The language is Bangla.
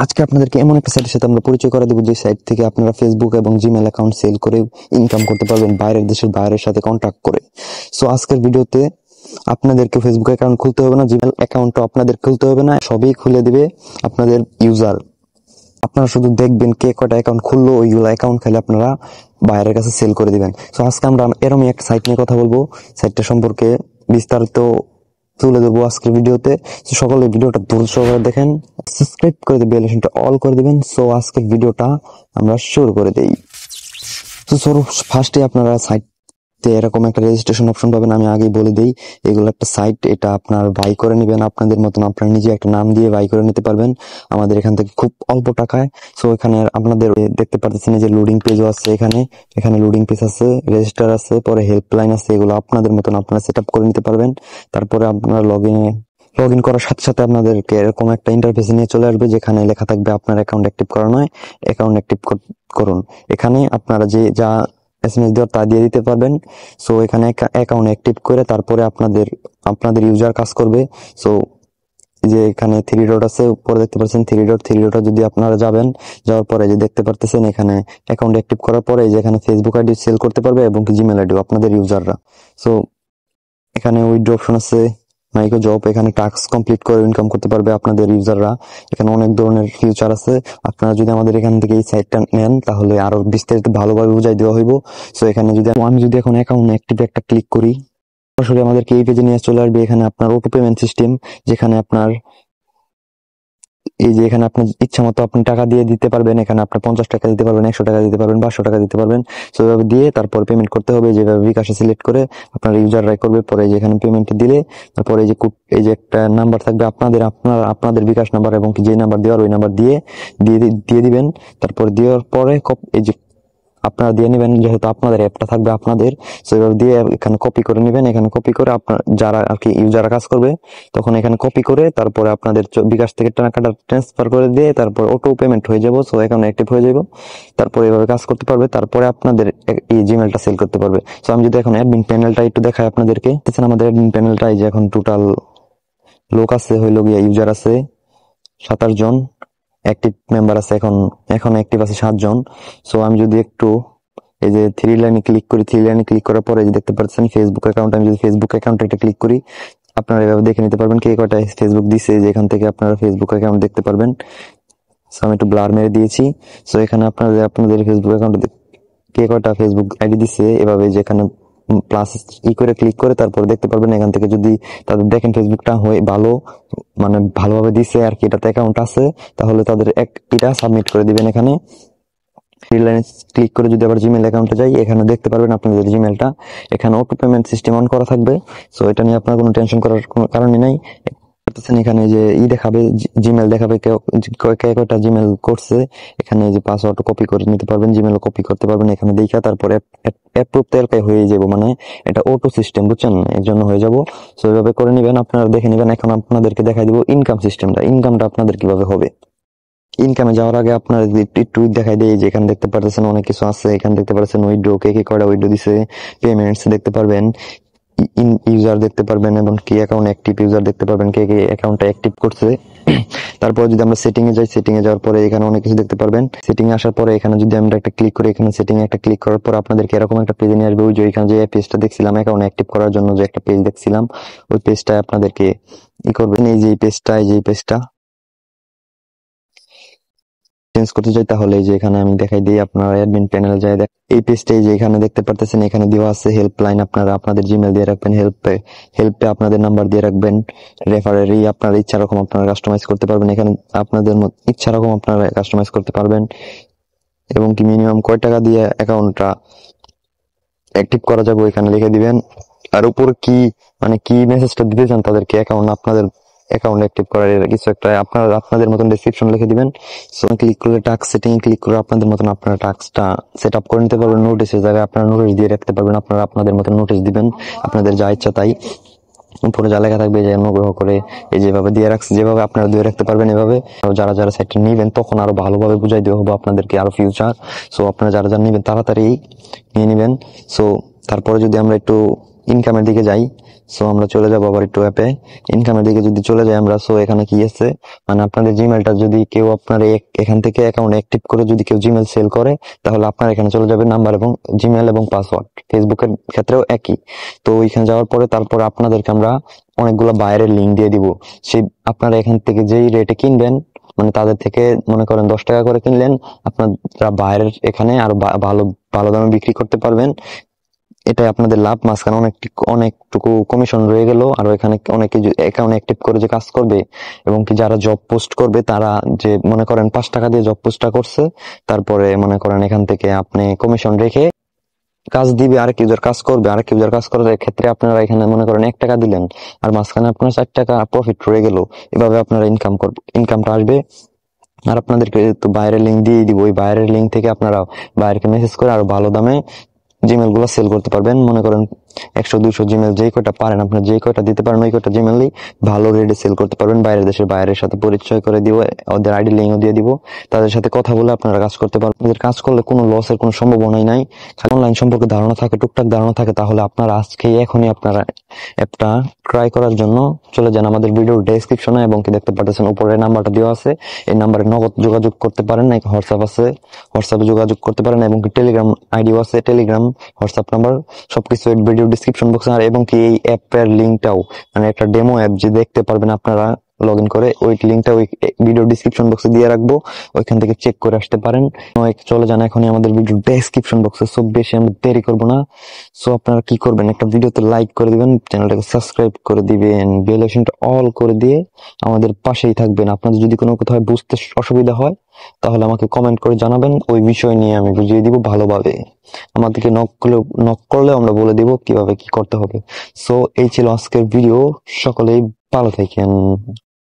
আজকে আপনাদেরকে এমন একটা সাইটের সাথে আমরা পরিচয় করে দেবো যে সাইট থেকে আপনারা ফেসবুক এবং জিমেল অ্যাকাউন্ট সেল করে ইনকাম করতে পারবেন বাইরের দেশের বাইরের সাথে কন্ট্যাক্ট করে। সো আজকের ভিডিওতে আপনাদেরকে ফেসবুক অ্যাকাউন্ট খুলতে হবে না, জিমেল অ্যাকাউন্টও আপনাদের খুলতে হবে না, সবই খুলে দিবে আপনাদের ইউজার। আপনারা শুধু দেখবেন কে কয়টা অ্যাকাউন্ট খুললো, ওইগুলো অ্যাকাউন্ট খেলে আপনারা বাইরের কাছে সেল করে দিবেন। সো আজকে আমরা এরকমই একটা সাইট নিয়ে কথা বলবো, সাইটটা সম্পর্কে বিস্তারিত তুলে ধরবো আজকের ভিডিওতে। সকলে ভিডিওটা ধৈর্য সহকারে দেখেন, সাবস্ক্রাইব করে বেল আইকনটা অল করে দিবেন। সো আজকের ভিডিওটা আমরা শুরু করে দেই। তো ফার্স্টে আপনারা সাইটে এরকম একটা রেজিস্ট্রেশন অপশন পাবেন। আমি আগেই বলে দিই, এগুলো একটা সাইট, এটা আপনার বাই করে নেবেন আপনাদের মতন, আপনারা নিজে একটা নাম দিয়ে বাই করে নিতে পারবেন আমাদের এখান থেকে খুব অল্প টাকায়। সো এখানে আপনাদের দেখতে পাচ্ছেন যে লোডিং পেজও আছে, এখানে লোডিং পেজ আছে, রেজিস্টার আছে, পরে হেল্পলাইন আছে, এগুলো আপনাদের মতন আপনারা সেট আপ করে নিতে পারবেন। তারপরে আপনারা লগ ইন করার সাথে সাথে আপনাদেরকে এরকম একটা ইন্টারফেস নিয়ে চলে আসবে, যেখানে লেখা থাকবে আপনার অ্যাকাউন্ট অ্যাক্টিভ করা নয়, অ্যাকাউন্ট অ্যাক্টিভ করুন। এখানে আপনারা যা এসএমএস দেওয়ার তা দিয়ে দিতে পারবেন। সো এখানে অ্যাকাউন্ট অ্যাক্টিভ করে তারপরে আপনাদের ইউজার কাজ করবে। সো যে এখানে থ্রি ডট আছে, উপরে দেখতে পাচ্ছেন থ্রি ডট যদি আপনারা যাওয়ার পরে যে দেখতে পারতেছেন এখানে অ্যাকাউন্ট অ্যাক্টিভ করার পরে যে এখানে ফেসবুক আইডি সেল করতে পারবে এবং জিমেল আইডিও আপনাদের ইউজাররা। সো এখানে উইথড্র অপশন আছে, মাইক্রো জব, এখানে টাস্ক কমপ্লিট করে ইনকাম করতে পারবে আপনাদের ইউজাররা। এখানে অনেক ধরনের ফিউচার আছে, আপনারা যদি আমাদের এখান থেকে এই সাইটটা নেন তাহলে আরো বিস্তারিত ভালোভাবে বুঝাই দেওয়া হইব। সো এখানে আমি যদি এখন অ্যাকাউন্ট অ্যাক্টিভ একটা ক্লিক করি, সরাসরি আমাদেরকে এই পেজে নিয়ে চলে আসবে। এখানে আপনার অটো পেমেন্ট সিস্টেম, যেখানে আপনার এখানে আপনার ইচ্ছা মতো আপনি টাকা দিয়ে দিতে পারবেন। এখানে আপনি 50 টাকা দিতে পারবেন, 100 টাকা দিতে পারবেন, 500 টাকা দিতে পারবেন। সো এভাবে দিয়ে তারপর পেমেন্ট করতে হবে, যেভাবে বিকাশে সিলেক্ট করে আপনার ইউজাররাই করবে। পরে যেখানে পেমেন্ট দিলে তারপরে এই যে একটা নাম্বার থাকবে আপনাদের বিকাশ নাম্বার, এবং যে নাম্বার দেওয়ার ওই নাম্বার দিয়ে দিবেন। তারপর দেওয়ার পরে এই যে আপনারা দিয়ে নেবেন, যেহেতু আপনাদের অ্যাপটা থাকবে আপনাদের, সো এভাবে দিয়ে এখানে কপি করে নেবেন। এখানে কপি করে আপনার যারা আর কি ইউজাররা কাজ করবে তখন এখানে কপি করে তারপরে আপনাদের বিকাশ থেকে টাকাটা ট্রান্সফার করে দিয়ে তারপর অটো পেমেন্ট হয়ে যাবো। সো অ্যাকাউন্ট অ্যাক্টিভ হয়ে যাবো, তারপরে এভাবে কাজ করতে পারবে। তারপরে আপনাদের এই জিমেলটা সেল করতে পারবে। সো আমি যদি এখন অ্যাডমিন প্যানেলটা একটু দেখাই আপনাদেরকে, আমাদের অ্যাডমিন প্যানেলটা এই যে এখন টোটাল লোক আছে, হইলো গিয়া ইউজার আছে 27 জন, অ্যাক্টিভ মেম্বার আছে এখন অ্যাক্টিভ আছে 7 জন। সো আমি যদি একটু এই যে থ্রি লাইনে ক্লিক করার পরে যে দেখতে পাচ্ছেন ফেসবুক অ্যাকাউন্ট, আমি যদি ফেসবুক অ্যাকাউন্টে একটা ক্লিক করি, আপনারা এভাবে দেখে নিতে পারবেন কে কয়টা ফেসবুক দিছে, যে এখান থেকে আপনারা ফেসবুক অ্যাকাউন্ট দেখতে পারবেন। সো আমি একটু ব্লার মেরে দিয়েছি। সো এখানে আপনাদের ফেসবুক অ্যাকাউন্টে কে কয়টা ফেসবুক আইডি দিছে, এভাবে যেখানে প্লাস করে ক্লিক করে তারপর দেখতে পারবেন। এখান থেকে যদি তাদের দেখেন ফেসবুকটা হয়ে ভালো, মানে ভালোভাবে দিছে আর কি, এটাতে অ্যাকাউন্ট আছে, তাহলে তাদের এটা সাবমিট করে দিবেন। এখানে ক্লিক করে যদি আবার জিমেল অ্যাকাউন্টে যাই, এখানে দেখতে পারবেন আপনাদের জিমেলটা, এখানে অটো পেমেন্ট সিস্টেম অন করা থাকবে। সো এটা নিয়ে আপনার কোনো টেনশন করার কোনো কারণই নাই। এখানে যে দেখাবে, জিমেল দেখাবে কয়টা জিমেল করছে, এখানে যে পাসওয়ার্ড কপি করে নিতে পারবেন, জিমেল কপি করতে পারবেন এখানে দেখা। তারপরে অ্যাপ্রুভ তেলকাই হয়ে যাবো, মানে এটা অটো সিস্টেম, বুঝছেন, এর জন্য হয়ে যাবো। সো এইভাবে করে নিবেন, আপনারা দেখে নিবেন। এখন আপনাদেরকে দেখাই দিব ইনকাম ইনকামটা আপনাদের কিভাবে হবে। ইনকামে যাওয়ার আগে আপনার একটু দেখাই দেয়, যে এখানে দেখতে পারতেছেন অনেক কিছু আছে। এখানে দেখতে পারছেন উইথড্র, কে কয়টা উইথড্র দিছে, পেমেন্টস দেখতে পারবেন, ইউজার দেখতে পারবেন, এবং কি অ্যাকাউন্ট অ্যাক্টিভ ইউজার দেখতে পারবেন, কে অ্যাকাউন্টটা অ্যাক্টিভ করছে। তারপর যদি আমরা সেটিং এ যাই, সেটিং এ যাওয়ার পরে এখানে অনেক কিছু দেখতে পারবেন। সেটিং এ আসার পরে এখানে যদি আমরা একটা ক্লিক করি, এখানে সেটিং এ একটা ক্লিক করার পর আপনাদেরকে এরকম একটা পেজে নিয়ে আসবে। ওই যে এখানে যে পেজটা দেখছিলাম অ্যাকাউন্ট অ্যাক্টিভ করার জন্য, যে একটা পেজ দেখছিলাম, ওই পেজটা আপনাদেরকে করবেন। এই যে পেজটা চেঞ্জ করতে চাই, তাহলে যে এখানে আমি দেখাই দিই, আপনার অ্যাডমিন প্যানেলে যায়, এই পেজটাই যে এখানে দেখতে পারতেছেন, এখানে দেওয়া আছে হেল্পলাইন, আপনারা আপনাদের জিমেল দিয়ে রাখবেন, হেল্পে আপনাদের নাম্বার দিয়ে রাখবেন, রেফারেরি আপনার ইচ্ছা রকম আপনারা কাস্টমাইজ করতে পারবেন। এখানে আপনাদের ইচ্ছা রকম আপনারা কাস্টমাইজ করতে পারবেন, এবং কি মিনিমাম কয় টাকা দিয়ে অ্যাকাউন্টটা অ্যাক্টিভ করা যাবে এখানে লিখে দিবেন। আর উপর কি মেসেজটা দিতে চান তাদেরকে, আপনাদের অ্যাকাউন্ট অ্যাক্টিভ করার কিছু একটা আপনাদের মতন ডেসক্রিপশন লিখে দিবেন। সো ক্লিক করে টাস্ক সেটিং ক্লিক করে আপনাদের মতন আপনারা টাস্কটা সেট আপ করে নিতে পারবেন। নোটিশের জায়গায় আপনারা নোটিশ দিয়ে রাখতে পারবেন, আপনারা আপনাদের মতন নোটিশ দিবেন, আপনাদের যা ইচ্ছা তাই। উপরে যা লেখা থাকবে যে অনুগ্রহ করে এই যেভাবে দিয়ে রাখছে, যেভাবে আপনারা দিয়ে রাখতে পারবেন এভাবে। যারা সাইটটা নিবেন তখন আরো ভালোভাবে বুঝাই দেওয়া হবে আপনাদেরকে, আরো ফিউচার। সো আপনারা যারা নিবেন তাড়াতাড়ি নিয়ে নিবেন। সো তারপরে যদি আমরা একটু ইনকামের দিকে যাই, সো আমরা চলে যাবো আবার একটু অ্যাপে, ইনকামের দিকে যদি চলে যাই আমরা। সো এখানে কি আছে, মানে আপনাদের জিমেলটা যদি কেউ আপনার এখান থেকে অ্যাকাউন্ট অ্যাক্টিভ করে যদি কেউ জিমেল সেল করে, তাহলে আপনার এখানে চলে যাবে নাম্বার এবং জিমেল এবং পাসওয়ার্ড। ফেসবুকের ক্ষেত্রেও একই। তো ওইখানে যাওয়ার পরে তারপরে আপনাদেরকে আমরা অনেকগুলো বাইরের লিঙ্ক দিয়ে দিব। সেই আপনারা এখান থেকে যেই রেটে কিনবেন, মানে তাদের থেকে মনে করেন 10 টাকা করে কিনলেন, আপনারা বাইরের এখানে আরো ভালো ভালো দামে বিক্রি করতে পারবেন। এটাই আপনাদের লাভ। মাঝখানে অনেকটুকু কমিশন রয়ে গেল। আর এখানে অনেকে অ্যাকাউন্ট অ্যাক্টিভ করে যে কাজ করবে, এবং কি যারা জব পোস্ট করবে, তারা যে মনে করেন 5 টাকা দিয়ে জব পোস্টটা করছে, তারপরে মনে করেন এখান থেকে আপনি কমিশন রেখে কাজ দিবে, আরেক ইউজার কাজ করবে, আরেক ইউজার কাজ করার ক্ষেত্রে আপনারা এখানে মনে করেন 1 টাকা দিলেন, আর মাঝখানে আপনার 4 টাকা প্রফিট রয়ে গেল। এভাবে আপনারা ইনকামটা আসবে। আর আপনাদেরকে তো বাইরের লিঙ্ক দিয়ে দিব, ওই বাইরের লিঙ্ক থেকে আপনারা বাইরেকে মেসেজ করে আরো ভালো দামে জিমেল গুলো সেল করতে পারবেন। মনে করেন 100-200 জিমেল যেই কয়টা পারেন, আপনার যেই কয়টা দিতে পারেন, ওই কয়টা জিমেলই ভালো রেটে সেল করতে পারবেন। বাইরের দেশের বাইরের সাথে পরিচয় করে দিব, ওদের আইডি লিঙ্কও দিয়ে দিব, তাদের সাথে কথা বলে আপনারা কাজ করতে পারবেন। ওদের কাজ করলে কোনো লসের কোনো সম্ভাবনাই নাই। অনলাইন সম্পর্কে ধারণা থাকে, টুকটাক ধারণা থাকে, তাহলে আপনারা এখনই আপনারা অ্যাপটা ট্রাই করার জন্য চলে যান আমাদের ভিডিওর ডেসক্রিপশনে, এবং কি দেখতে পাচ্ছেন উপরে নাম্বারটা দেওয়া আছে, এই নাম্বারে নগদ যোগাযোগ করতে পারেন। নাকি হোয়াটসঅ্যাপ আছে, হোয়াটসঅ্যাপে যোগাযোগ করতে পারেন, এবং কি টেলিগ্রাম আইডিও আছে, টেলিগ্রাম, হোয়াটসঅ্যাপ নাম্বার সবকিছু ভিডিও ডিসক্রিপশন বক্সে। আর এবং কি এই অ্যাপের লিঙ্কটাও, মানে একটা ডেমো অ্যাপ যে দেখতে পারবেন আপনারা লগ ইন করে, ওই লিঙ্কটা ওই ভিডিও ডিসক্রিপশন বক্সে দিয়ে রাখবো, ওইখান থেকে চেক করে আসতে পারেন। চলে যান এখনই আমাদের ভিডিও ডেসক্রিপশন বক্সে। সো বেশি আমরা দেরি করবো না। সো আপনারা কি করবেন, একটা ভিডিওতে লাইক করে দিবেন, চ্যানেলটাকে সাবস্ক্রাইব করে দিবেন, বেল আইকনটা অল করে দিয়ে আমাদের পাশেই থাকবেন। আপনাদের যদি কোনো কোথাও বুঝতে অসুবিধা হয়, তাহলে আমাকে কমেন্ট করে জানাবেন, ওই বিষয় নিয়ে আমি বুঝিয়ে দিব ভালোভাবে। আমাদেরকে নক করলে আমরা বলে দিব কিভাবে কি করতে হবে। সো এই ছিল আজকের ভিডিও, সকলেই ভালো থাকেন।